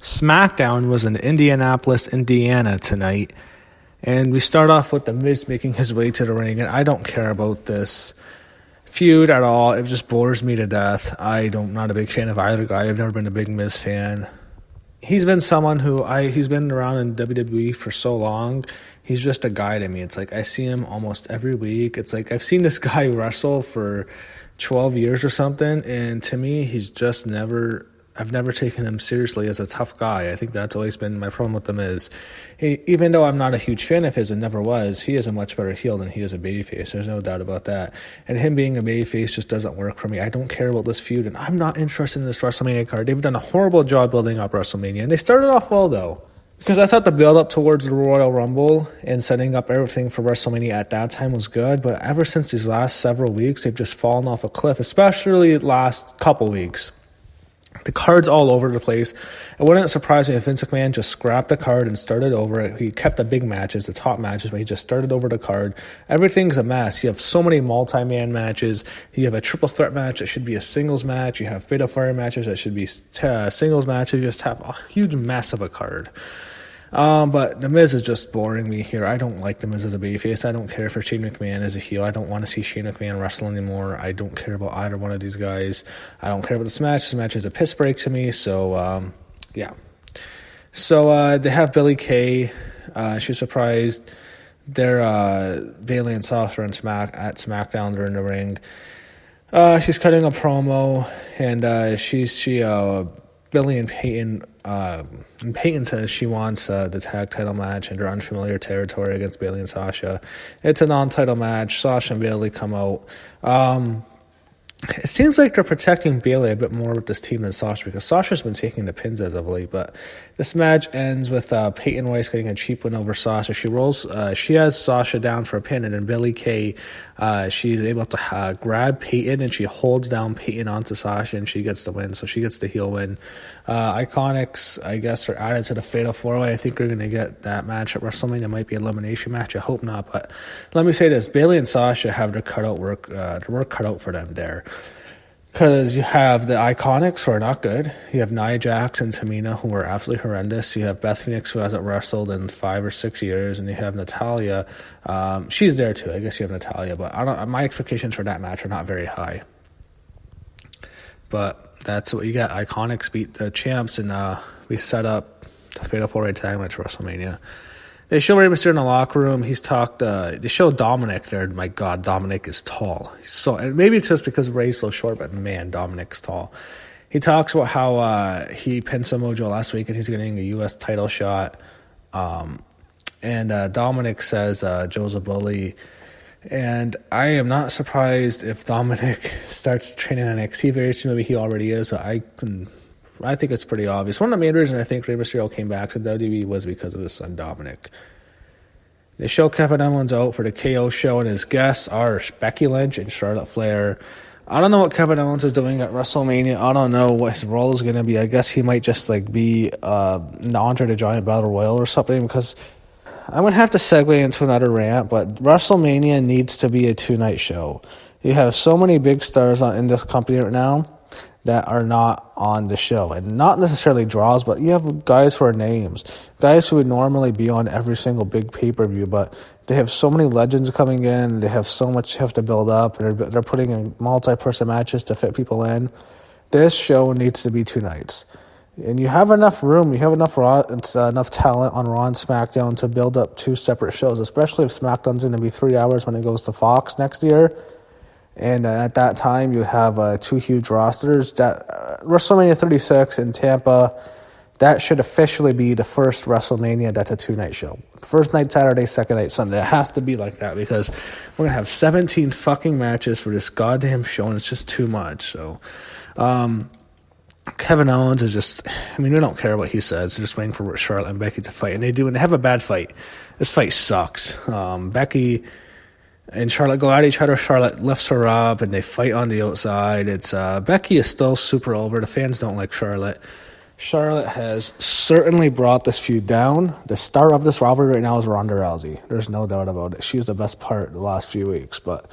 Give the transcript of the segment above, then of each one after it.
SmackDown was in Indianapolis, Indiana tonight, and we start off with The Miz making his way to the ring, and I don't care about this feud at all. It just bores me to death. I'm not a big fan of either guy. I've never been a big Miz fan. He's been someone he's been around in WWE for so long. He's just a guy to me. It's like I see him almost every week. It's like I've seen this guy wrestle for 12 years or something, and to me, I've never taken him seriously as a tough guy. I think that's always been my problem with him is, even though I'm not a huge fan of his and never was, he is a much better heel than he is a babyface. There's no doubt about that. And him being a babyface just doesn't work for me. I don't care about this feud, and I'm not interested in this WrestleMania card. They've done a horrible job building up WrestleMania, and they started off well, though. Because I thought the build-up towards the Royal Rumble and setting up everything for WrestleMania at that time was good, but ever since these last several weeks, they've just fallen off a cliff, especially the last couple weeks. The card's all over the place. It wouldn't surprise me if Vince McMahon just scrapped the card and started over it. He kept the big matches, the top matches, but he just started over the card. Everything's a mess. You have so many multi-man matches. You have a triple threat match that should be a singles match. You have fatal fire matches that should be singles matches. You just have a huge mess of a card. But The Miz is just boring me here. I don't like The Miz as a babyface. I don't care for Shane McMahon as a heel. I don't want to see Shane McMahon wrestle anymore. I don't care about either one of these guys. I don't care about this match. This match is a piss break to me. So, yeah. So, they have Billie Kay. She's surprised. They're Bayley and Sasha at SmackDown. They're in the ring. She's cutting a promo, and Billie and Peyton. And Peyton says she wants the tag title match in her unfamiliar territory against Bayley and Sasha. It's a non-title match. Sasha and Bayley come out. It seems like they're protecting Bayley a bit more with this team than Sasha, because Sasha's been taking the pins as of late. But this match ends with Peyton Royce getting a cheap win over Sasha. She has Sasha down for a pin, and then Billie Kay, she's able to grab Peyton, and she holds down Peyton onto Sasha, and she gets the win. So she gets the heel win. Iconics, I guess, are added to the Fatal 4-Way. I think we're going to get that match at WrestleMania. It might be an elimination match. I hope not. But let me say this. Bayley and Sasha have their work cut out for them there. Because you have the Iconics, who are not good. You have Nia Jax and Tamina, who are absolutely horrendous. You have Beth Phoenix, who hasn't wrestled in 5 or 6 years. And you have Natalya. She's there, too. I guess you have Natalya. But my expectations for that match are not very high. But that's what you got. Iconics beat the champs, and we set up the Fatal 4-Way tag match for WrestleMania. They show Rey Mysterio in the locker room. They show Dominic there. My God, Dominic is tall. And maybe it's just because Rey's so short, but man, Dominic's tall. He talks about how he pinned Samoa Joe last week, and he's getting a U.S. title shot. And Dominic says Joe's a bully. And I am not surprised if Dominic starts training in NXT very soon. Maybe he already is, but I think it's pretty obvious. One of the main reasons I think Rey Mysterio came back to WWE was because of his son Dominic. They show Kevin Owens out for the KO show, and his guests are Becky Lynch and Charlotte Flair. I don't know what Kevin Owens is doing at WrestleMania. I don't know what his role is going to be. I guess he might just be Andre the Giant Battle Royal or something, because I'm going to have to segue into another rant, but WrestleMania needs to be a 2-night show. You have so many big stars in this company right now that are not on the show. And not necessarily draws, but you have guys who are names. Guys who would normally be on every single big pay-per-view, but they have so many legends coming in. They have so much have to build up. They're putting in multi-person matches to fit people in. This show needs to be 2 nights. And you have enough room, you have enough talent on Raw and SmackDown to build up 2 separate shows, especially if SmackDown's going to be 3 hours when it goes to Fox next year. And at that time, you have 2 huge rosters. That WrestleMania 36 in Tampa, that should officially be the first WrestleMania that's a 2-night show. First night Saturday, second night Sunday. It has to be like that, because we're going to have 17 fucking matches for this goddamn show, and it's just too much. So, Kevin Owens is just, we don't care what he says. They're just waiting for Charlotte and Becky to fight. And they have a bad fight. This fight sucks. Becky and Charlotte go at each other. Charlotte lifts her up, and they fight on the outside. Becky is still super over. The fans don't like Charlotte. Charlotte has certainly brought this feud down. The star of this rivalry right now is Ronda Rousey. There's no doubt about it. She's the best part the last few weeks. But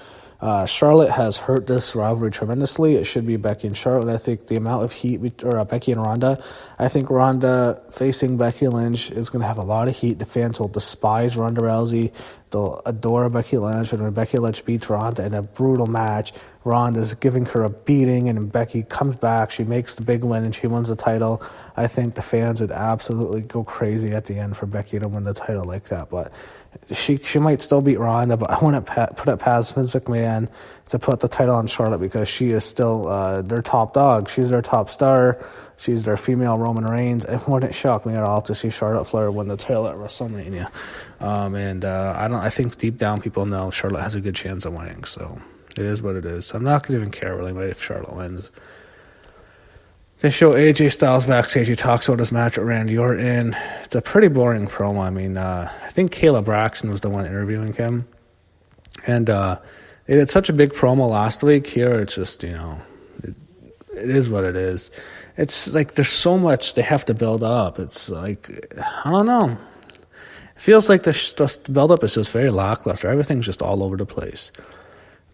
Charlotte has hurt this rivalry tremendously. It should be Becky and Charlotte. And I think the amount of heat, Becky and Ronda, I think Ronda facing Becky Lynch is going to have a lot of heat. The fans will despise Ronda Rousey. They'll adore Becky Lynch. And when Becky Lynch beats Ronda in a brutal match, Ronda's giving her a beating, and Becky comes back. She makes the big win, and she wins the title. I think the fans would absolutely go crazy at the end for Becky to win the title like that. But she might still beat Ronda, but I want to put it past Vince McMahon to put the title on Charlotte because she is still their top dog. She's their top star. She's their female Roman Reigns. It wouldn't shock me at all to see Charlotte Flair win the title at WrestleMania. I think deep down people know Charlotte has a good chance of winning. So it is what it is. I'm not going to even care really if Charlotte wins. They show AJ Styles backstage. He talks about his match with Randy Orton. It's a pretty boring promo. I mean, I think Kayla Braxton was the one interviewing him. And it had such a big promo last week. Here, it's just, it is what it is. It's like there's so much they have to build up. It's like, I don't know. It feels like the build-up is just very lackluster. Everything's just all over the place.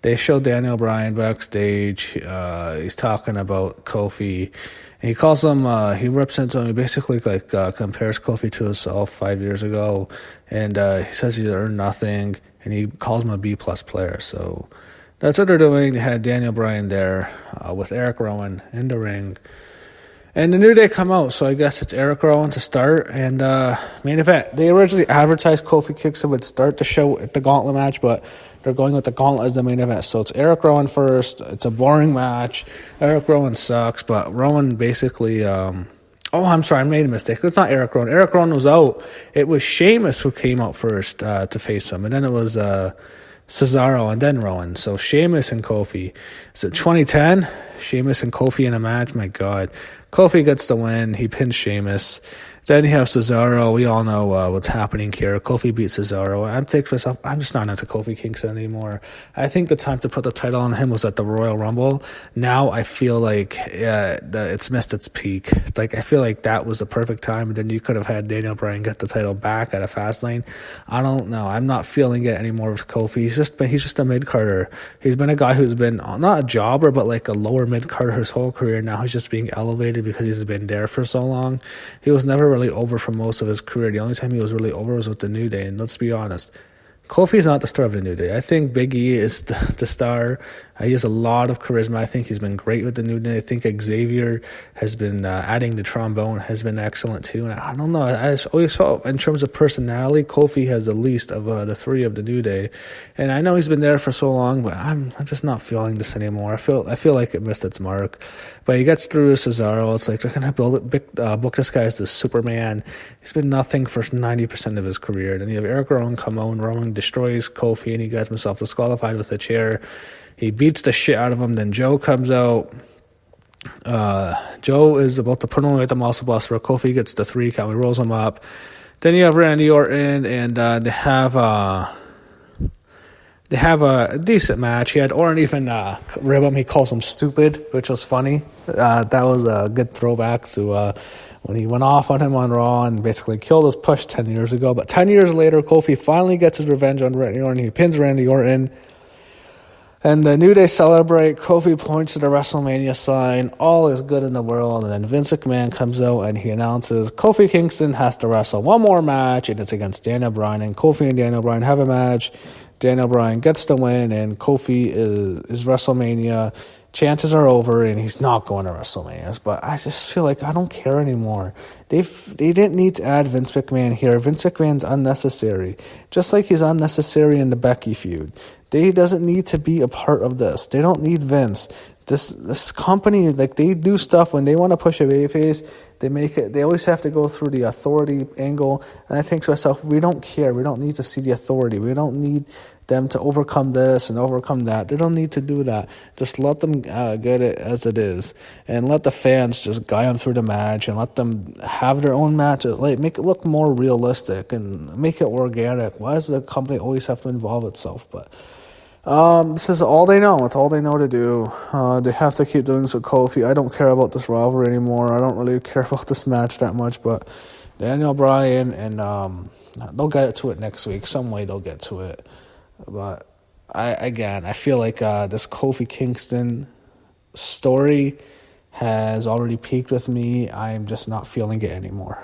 They show Daniel Bryan backstage. He's talking about Kofi. And he calls him, he rips into him. He basically compares Kofi to himself 5 years ago. And he says he's earned nothing. And he calls him a B-plus player. So that's what they're doing. They had Daniel Bryan there with Eric Rowan in the ring. And the New Day come out, so I guess it's Eric Rowan to start. And main event. They originally advertised Kofi Kingston would start the show at the Gauntlet match, but they're going with the Gauntlet as the main event. So it's Eric Rowan first. It's a boring match. Eric Rowan sucks, but Rowan basically... I'm sorry, I made a mistake. It's not Eric Rowan. Eric Rowan was out. It was Sheamus who came out first to face him, and then it was Cesaro and then Rowan. So Sheamus and Kofi. Is it 2010? Sheamus and Kofi in a match? My God. Kofi gets the win. He pins Sheamus. Then you have Cesaro. We all know what's happening here. Kofi beats Cesaro. I'm thinking to myself, I'm just not into Kofi Kingston anymore. I think the time to put the title on him was at the Royal Rumble. Now I feel like it's missed its peak. Like I feel like that was the perfect time, and then you could have had Daniel Bryan get the title back at a Fastlane. I don't know. I'm not feeling it anymore with Kofi. He's just a mid-carder. He's been a guy who's been not a jobber, but like a lower mid-carder his whole career. Now he's just being elevated because he's been there for so long. He was never really over for most of his career. The only time he was really over was with the New Day, and let's be honest, Kofi's not the star of the New Day. I think Big E is the star. He has a lot of charisma. I think he's been great with the New Day. I think Xavier has been adding the trombone, has been excellent too. And I don't know. I always felt in terms of personality, Kofi has the least of the three of the New Day. And I know he's been there for so long, but I'm just not feeling this anymore. I feel like it missed its mark. But he gets through Cesaro. It's like they're gonna book this guy as the Superman. He's been nothing for 90% of his career. Then you have Eric Rowan come out, and Rowan destroys Kofi, and he gets himself disqualified with a chair. He beats the shit out of him. Then Joe comes out. Joe is about to put him away with the muscle buster. Kofi gets the 3 count. He rolls him up. Then you have Randy Orton, and they have a decent match. He had Orton even rib him. He calls him stupid, which was funny. That was a good throwback to when he went off on him on Raw and basically killed his push 10 years ago. But 10 years later, Kofi finally gets his revenge on Randy Orton. He pins Randy Orton. And the New Day celebrate. Kofi points to the WrestleMania sign. All is good in the world. And then Vince McMahon comes out and he announces Kofi Kingston has to wrestle one more match, and it's against Daniel Bryan. And Kofi and Daniel Bryan have a match. Daniel Bryan gets the win, and Kofi is WrestleMania. Chances are over, and he's not going to WrestleMania. But I just feel like I don't care anymore. They didn't need to add Vince McMahon here. Vince McMahon's unnecessary, just like he's unnecessary in the Becky feud. They doesn't need to be a part of this. They don't need Vince. This company, like, they do stuff when they want to push a babyface. They make it. They always have to go through the authority angle. And I think to myself, we don't care. We don't need to see the authority. We don't need them to overcome this and overcome that. They don't need to do that. Just let them get it as it is, and let the fans just guide them through the match, and let them have their own matches. Like, make it look more realistic and make it organic. Why does the company always have to involve itself? But this is all they know. It's all they know to do. They have to keep doing this with Kofi. I don't care about this rivalry anymore. I don't really care about this match that much. But Daniel Bryan, and they'll get to it next week. Some way they'll get to it. But I feel like this Kofi Kingston story has already peaked with me. I am just not feeling it anymore.